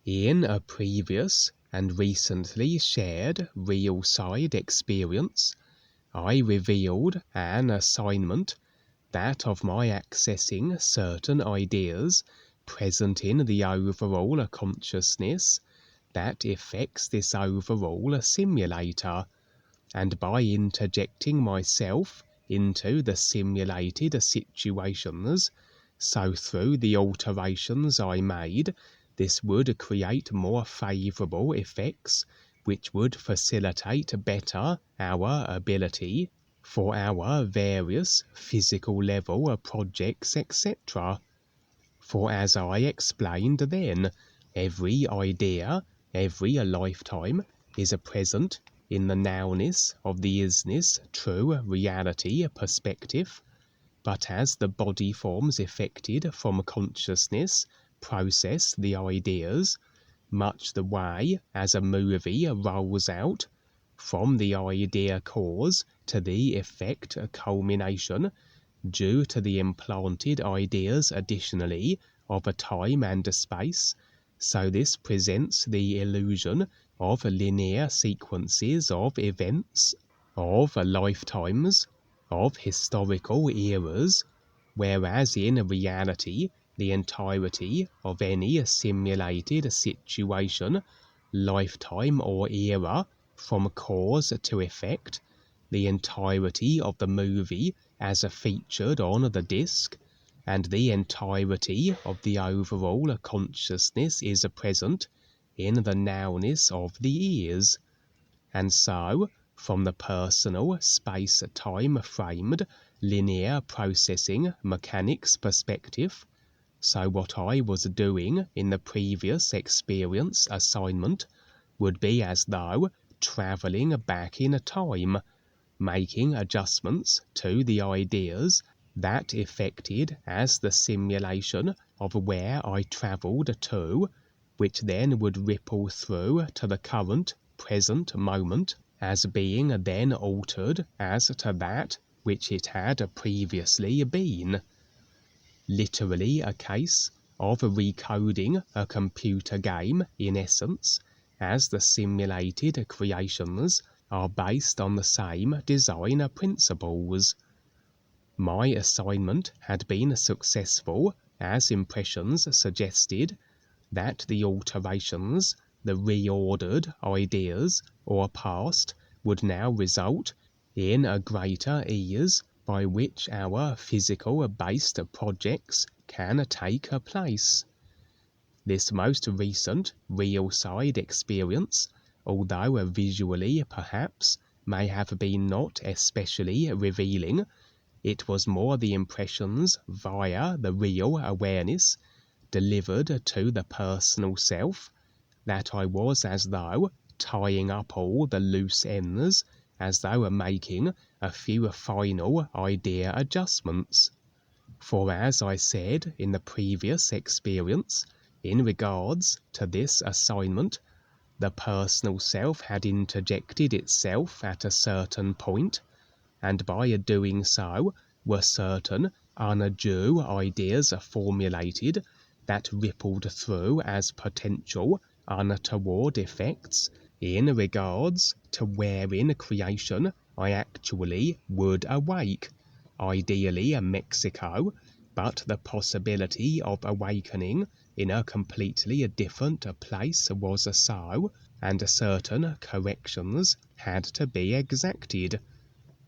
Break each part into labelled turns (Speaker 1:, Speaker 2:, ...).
Speaker 1: In a previous and recently shared real side experience, I revealed an assignment, that of my accessing certain ideas present in the overall consciousness that affects this overall simulator, and by interjecting myself into the simulated situations, so through the alterations I made, this would create more favourable effects which would facilitate better our ability for our various physical level projects, etc. For as I explained then, every idea, every lifetime is present in the nowness of the isness true reality perspective, but as the body forms effected from consciousness process the ideas, much the way as a movie rolls out from the idea cause to the effect culmination, due to the implanted ideas additionally of a time and a space, so this presents the illusion of linear sequences of events, of lifetimes, of historical eras, whereas in reality the entirety of any simulated situation, lifetime or era, from cause to effect, the entirety of the movie as featured on the disc, and the entirety of the overall consciousness is present in the nowness of the ears. And so, from the personal space-time framed linear processing mechanics perspective, so what I was doing in the previous experience assignment would be as though travelling back in time, making adjustments to the ideas that effected as the simulation of where I travelled to, which then would ripple through to the current present moment as being then altered as to that which it had previously been. Literally a case of recoding a computer game in essence, as the simulated creations are based on the same design principles. My assignment had been successful, as impressions suggested that the alterations, the reordered ideas or past, would now result in a greater ease by which our physical based projects can take place. This most recent real side experience, although visually perhaps may have been not especially revealing, it was more the impressions via the real awareness delivered to the personal self, that I was as though tying up all the loose ends, as though making a few final idea adjustments. For as I said in the previous experience, in regards to this assignment, the personal self had interjected itself at a certain point, and by doing so were certain undue ideas formulated that rippled through as potential untoward effects in regards to wherein creation I actually would awake, ideally Mexico, but the possibility of awakening in a completely different place was so, and certain corrections had to be exacted.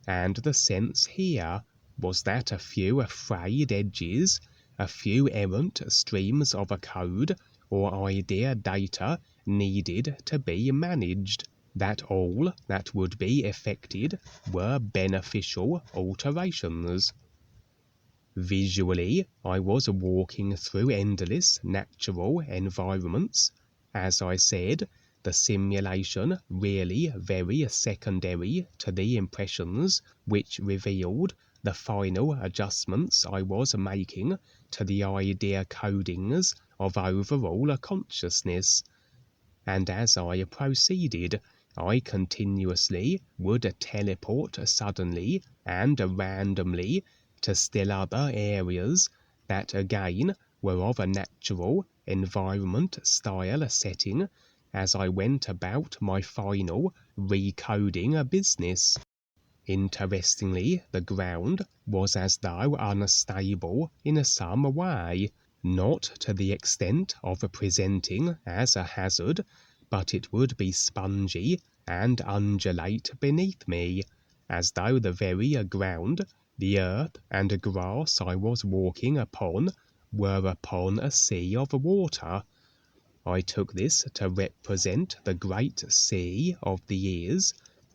Speaker 1: And the sense here was that a few frayed edges, a few errant streams of a code or idea data needed to be managed, that all that would be effected were beneficial alterations. Visually, I was walking through endless natural environments. As I said, the simulation really very secondary to the impressions which revealed the final adjustments I was making to the idea codings of overall consciousness. And as I proceeded, I continuously would teleport suddenly and randomly to still other areas that again were of a natural environment style setting as I went about my final recoding business. Interestingly, the ground was as though unstable in some way, not to the extent of presenting as a hazard, but it would be spongy and undulate beneath me, as though the very ground, the earth and grass I was walking upon were upon a sea of water. I took this to represent the great sea of the ears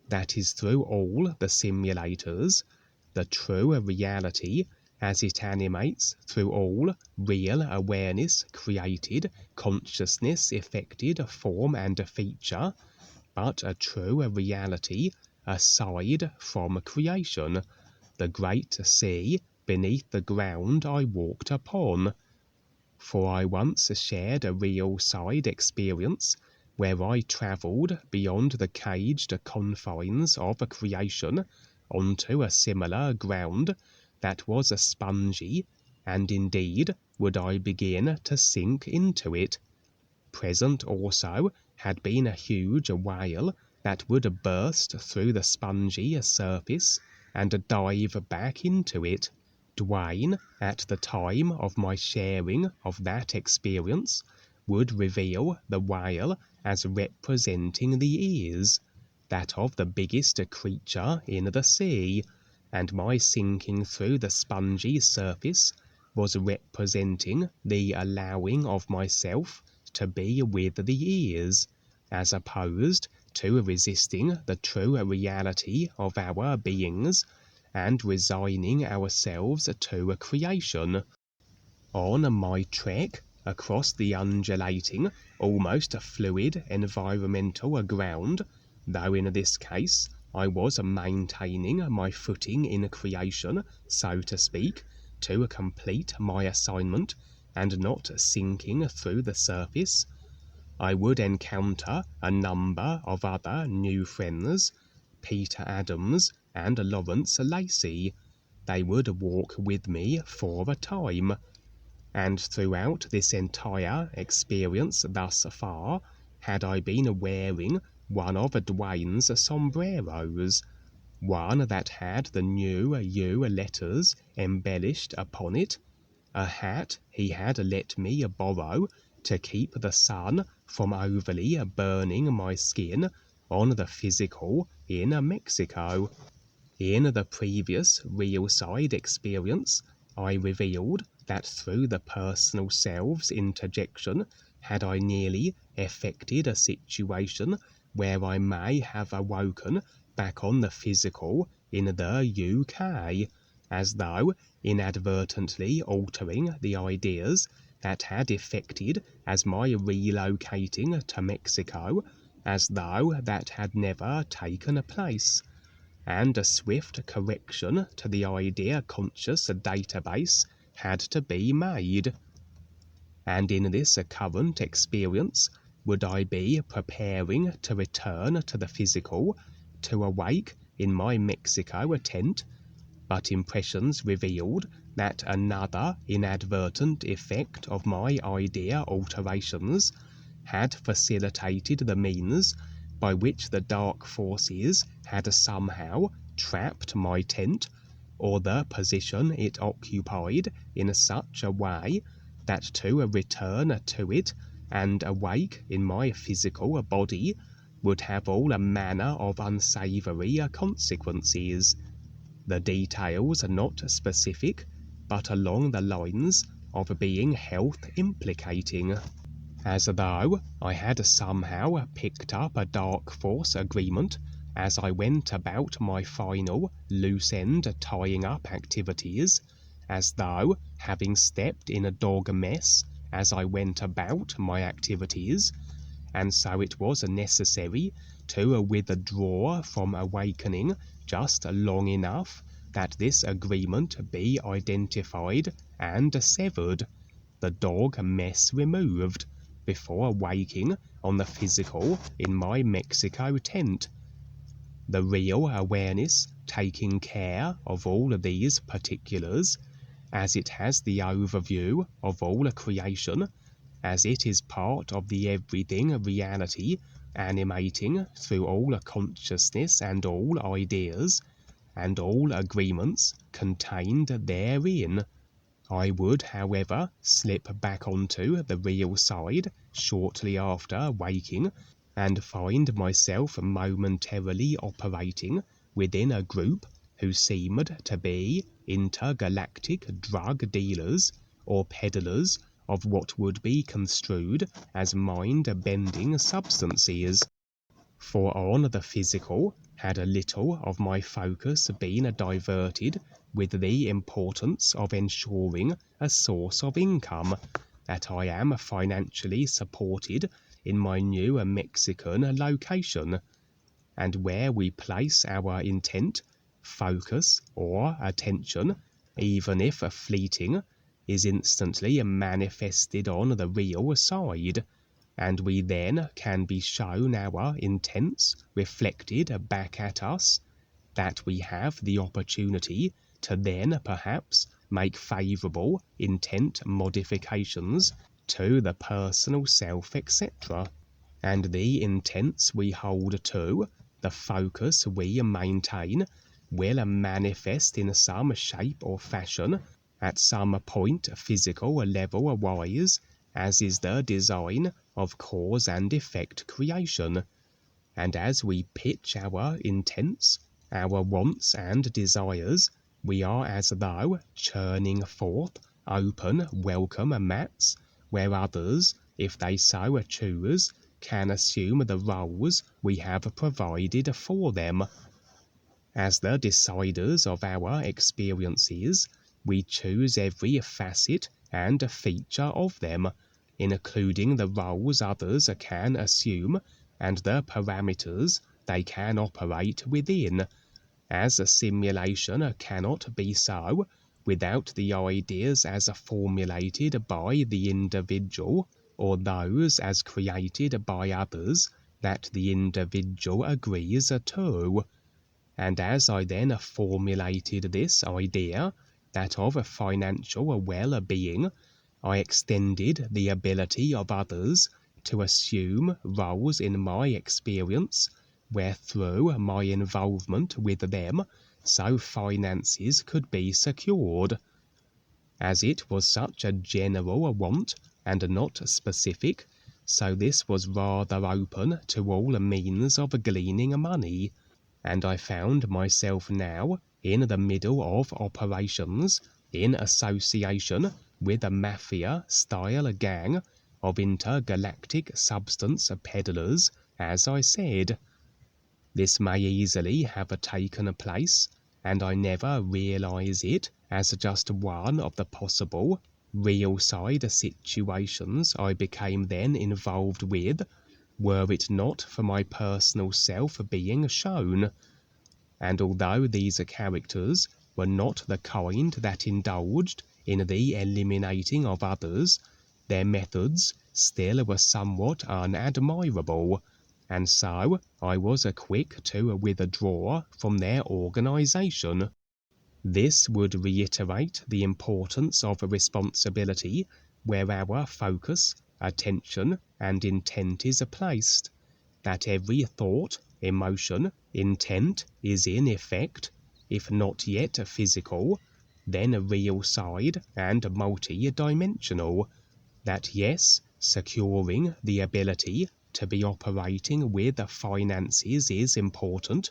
Speaker 1: that is through all the simulators, the true reality as it animates through all real awareness created, consciousness effected form and feature, but a true reality aside from creation, the great sea beneath the ground I walked upon. For I once shared a real side experience where I travelled beyond the caged confines of creation onto a similar ground that was spongy, and indeed would I begin to sink into it. Present also had been a huge whale that would burst through the spongy surface and dive back into it. DUANE, at the time of my sharing of that experience, would reveal the whale as representing the ears, that of the biggest creature in the sea, and my sinking through the spongy surface was representing the allowing of myself to be with the ears, as opposed to resisting the true reality of our beings and resigning ourselves to creation. On my trek across the undulating, almost fluid environmental ground, though in this case I was maintaining my footing in creation, so to speak, to complete my assignment and not sinking through the surface, I would encounter a number of other new friends, Peter Adams and Lawrence Lacey. They would walk with me for a time, and throughout this entire experience thus far had I been wearing one of DUANE's sombreros, one that had the new U letters embellished upon it, a hat he had let me borrow to keep the sun from overly burning my skin on the physical in Mexico. In the previous real side experience, I revealed that through the personal self's interjection had I nearly effected a situation where I may have awoken back on the physical in the UK, as though inadvertently altering the ideas that had effected as my relocating to Mexico, as though that had never taken place, and a swift correction to the idea conscious database had to be made. And in this current experience, would I be preparing to return to the physical, to awake in my Mexico tent, but impressions revealed that another inadvertent effect of my idea alterations had facilitated the means by which the dark forces had somehow trapped my tent, or the position it occupied in such a way that to return to it and awake in my physical body would have all manner of unsavoury consequences. The details are not specific, but along the lines of being health implicating, as though I had somehow picked up a dark force agreement as I went about my final loose end tying up activities, as though having stepped in a dog mess as I went about my activities, and so it was necessary to withdraw from awakening just long enough that this agreement be identified and severed, the dog mess removed, before waking on the physical in my Mexico tent. The real awareness taking care of all these particulars, as it has the overview of all creation, as it is part of the everything reality animating through all consciousness and all ideas and all agreements contained therein. I would, however, slip back onto the real side shortly after waking and find myself momentarily operating within a group who seemed to be intergalactic drug dealers or peddlers of what would be construed as mind-bending substances. For on the physical had a little of my focus been diverted with the importance of ensuring a source of income, that I am financially supported in my new Mexican location, and where we place our intent, focus, or attention, even if fleeting, is instantly manifested on the real side, and we then can be shown our intents reflected back at us, that we have the opportunity to then perhaps make favourable intent modifications to the personal self, etc. And the intents we hold to, the focus we maintain, will manifest in some shape or fashion at some point physical level wise, as is the design of cause and effect creation. And as we pitch our intents, our wants and desires, we are as though churning forth open welcome mats, where others, if they so choose, can assume the roles we have provided for them. As the deciders of our experiences, we choose every facet and feature of them, including the roles others can assume and the parameters they can operate within, as a simulation cannot be so without the ideas as formulated by the individual, or those as created by others that the individual agrees to. And as I then formulated this idea, that of financial well-being, I extended the ability of others to assume roles in my experience, where through my involvement with them, so finances could be secured. As it was such a general want and not specific, so this was rather open to all means of gleaning money, and I found myself now in the middle of operations in association with a mafia-style gang of intergalactic substance peddlers, as I said. This may easily have taken place, and I never realise it as just one of the possible real-side situations I became then involved with, were it not for my personal self being shown. And although these characters were not the kind that indulged in the eliminating of others, their methods still were somewhat unadmirable, and so I was quick to withdraw from their organisation. This would reiterate the importance of responsibility where our focus, attention, and intent is placed, that every thought, emotion, intent is in effect, if not yet physical, then real side and multi-dimensional, that yes, securing the ability to be operating with finances is important,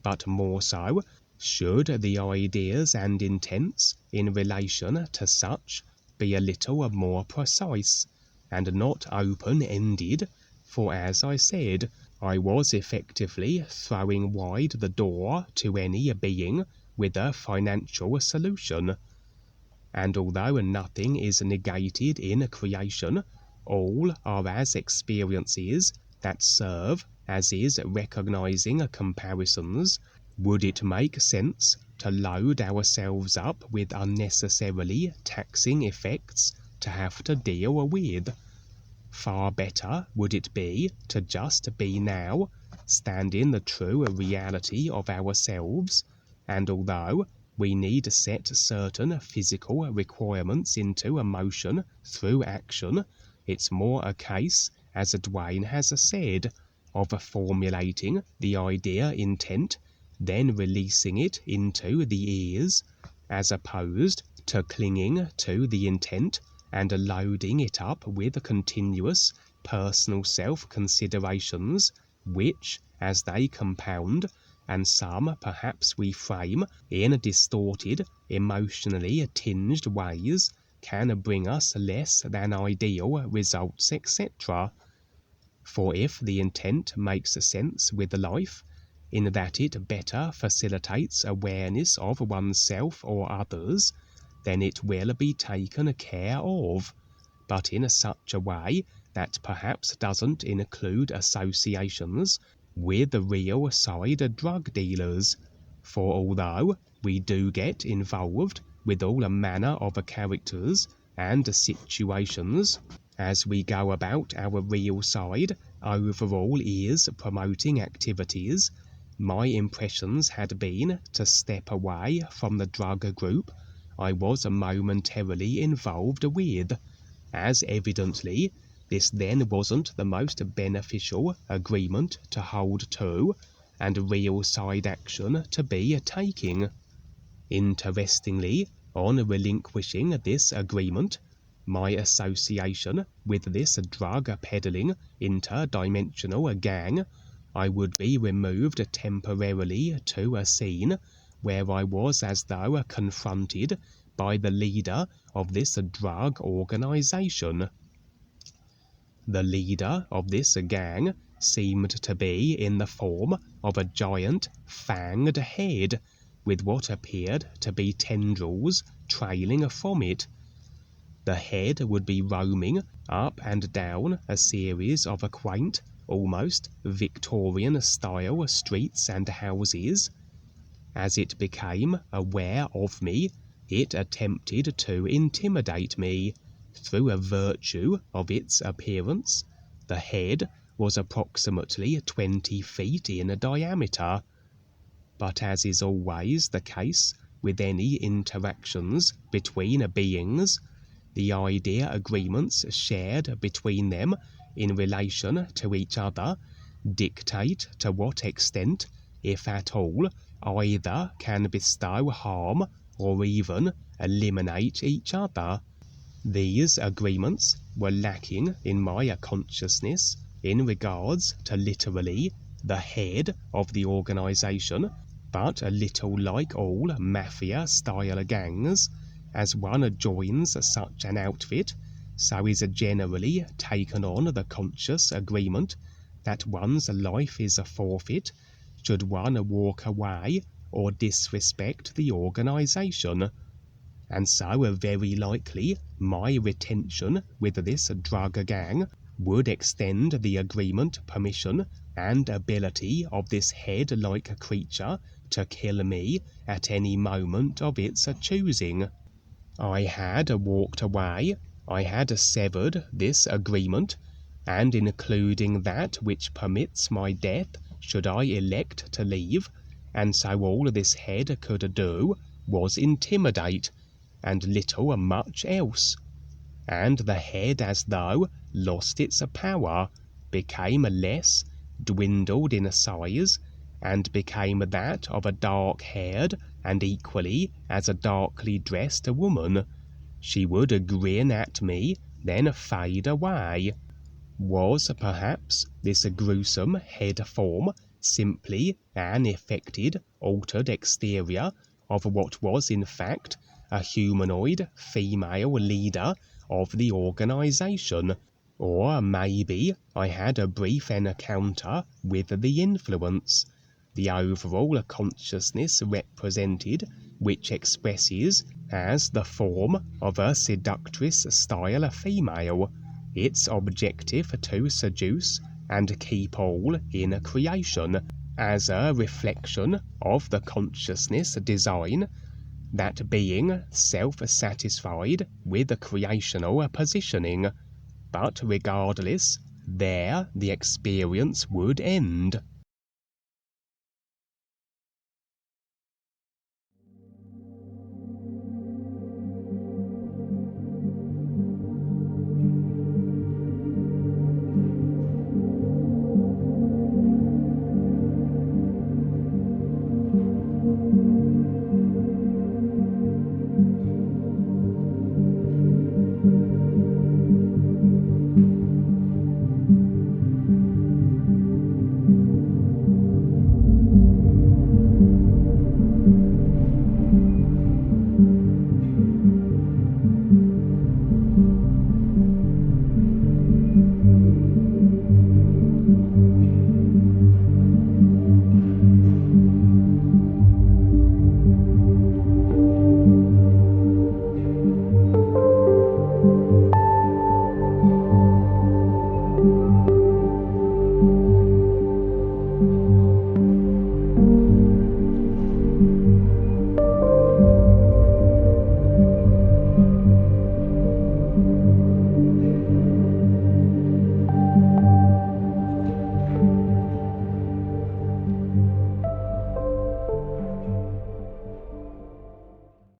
Speaker 1: but more so should the ideas and intents in relation to such be a little more precise, and not open-ended, for as I said, I was effectively throwing wide the door to any being with a financial solution. And although nothing is negated in creation, all are as experiences that serve as is recognizing comparisons, would it make sense to load ourselves up with unnecessarily taxing effects to have to deal with? Far better would it be to just be now, stand in the true reality of ourselves, and although we need to set certain physical requirements into motion through action. It's more a case, as DUANE has said, of formulating the idea intent, then releasing it into the ears, as opposed to clinging to the intent and loading it up with continuous personal self-considerations, which, as they compound, and some perhaps we frame in distorted, emotionally tinged ways, can bring us less than ideal results, etc. For if the intent makes sense with life, in that it better facilitates awareness of oneself or others, then it will be taken care of, but in such a way that perhaps doesn't include associations with the real side drug dealers. For although we do get involved with all manner of characters and situations as we go about our real side overall ears promoting activities, my impressions had been to step away from the drug group I was momentarily involved with, as evidently this then wasn't the most beneficial agreement to hold to and real side action to be taking. Interestingly, on relinquishing this agreement, my association with this drug peddling interdimensional gang, I would be removed temporarily to a scene where I was as though confronted by the leader of this drug organization. The leader of this gang seemed to be in the form of a giant fanged head with what appeared to be tendrils trailing from it. The head would be roaming up and down a series of quaint, almost Victorian-style streets and houses. As it became aware of me, it attempted to intimidate me. Through a virtue of its appearance, the head was approximately 20 feet in diameter. But as is always the case with any interactions between beings, the idea agreements shared between them in relation to each other dictate to what extent, if at all, either can bestow harm or even eliminate each other. These agreements were lacking in my consciousness in regards to literally the head of the organization, but a little like all mafia-style gangs, as one joins such an outfit, so is generally taken on the conscious agreement that one's life is a forfeit should one walk away or disrespect the organization. And so very likely my retention with this drug gang would extend the agreement, permission, and ability of this head-like creature to kill me at any moment of its choosing. I had walked away, I had severed this agreement, and including that which permits my death should I elect to leave, and so all this head could do was intimidate, and little much else. And the head, as though lost its power, became less, dwindled in size, and became that of a dark-haired and equally as a darkly dressed woman. She would grin at me, then fade away. Was perhaps this gruesome head form simply an affected, altered exterior of what was in fact a humanoid female leader of the organization? Or maybe I had a brief encounter with the influence, the overall consciousness represented, which expresses as the form of a seductress-style female, its objective to seduce and keep all in creation, as a reflection of the consciousness design, that being self-satisfied with the creational positioning. But regardless, there the experience would end.